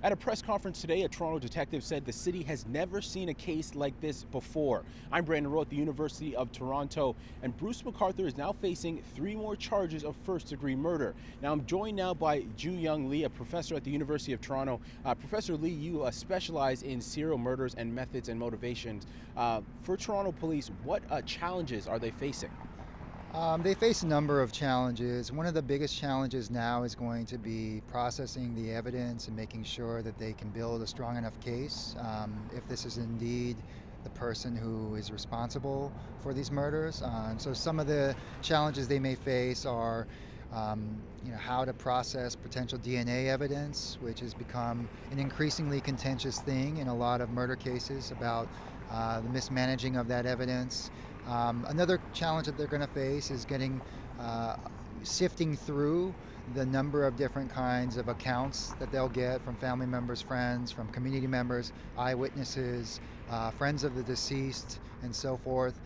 At a press conference today, a Toronto detective said the city has never seen a case like this before. I'm Brandon Rowe at the University of Toronto, and Bruce McArthur is now facing 3 more charges of first-degree murder. Now, I'm joined now by Jooyoung Lee, a professor at the University of Toronto. Professor Lee, you specialize in serial murders and methods and motivations. For Toronto police, what challenges are they facing? They face a number of challenges. One of the biggest challenges now is going to be processing the evidence and making sure that they can build a strong enough case if this is indeed the person who is responsible for these murders. So some of the challenges they may face are how to process potential DNA evidence, which has become an increasingly contentious thing in a lot of murder cases about the mismanaging of that evidence. Another challenge that they're going to face is sifting through the number of different kinds of accounts that they'll get from family members, friends, from community members, eyewitnesses, friends of the deceased, and so forth.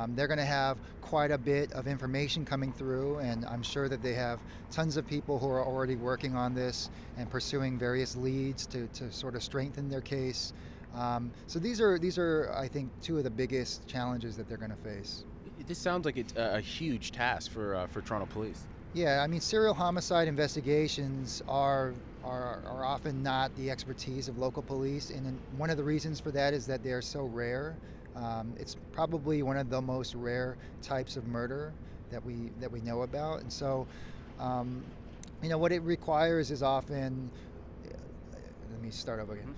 They're going to have quite a bit of information coming through, and I'm sure that they have tons of people who are already working on this and pursuing various leads to sort of strengthen their case. So these are, I think, two of the biggest challenges that they're going to face. This sounds like it's a huge task for Toronto police. Yeah, I mean, serial homicide investigations are often not the expertise of local police, and one of the reasons for that is that they are so rare. It's probably one of the most rare types of murder that we know about, and so what it requires is often. Let me start over again.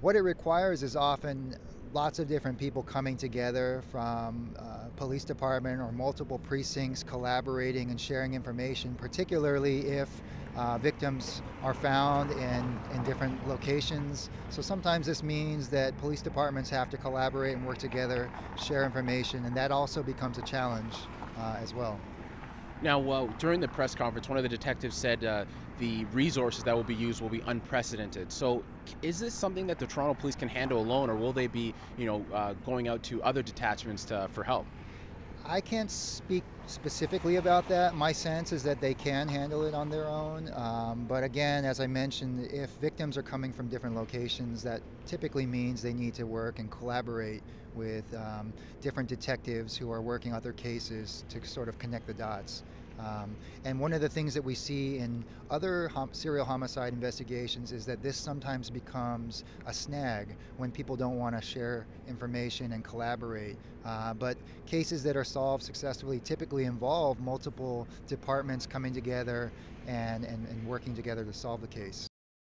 What it requires is often lots of different people coming together from police department or multiple precincts, collaborating and sharing information, particularly if victims are found in different locations. So sometimes this means that police departments have to collaborate and work together, share information, and that also becomes a challenge as well. Now, during the press conference, one of the detectives said the resources that will be used will be unprecedented. So is this something that the Toronto police can handle alone, or will they be, going out to other detachments for help? I can't speak specifically about that. My sense is that they can handle it on their own. But again, as I mentioned, if victims are coming from different locations, that typically means they need to work and collaborate with different detectives who are working other cases to sort of connect the dots. And one of the things that we see in other serial homicide investigations is that this sometimes becomes a snag when people don't want to share information and collaborate. But cases that are solved successfully typically involve multiple departments coming together and working together to solve the case.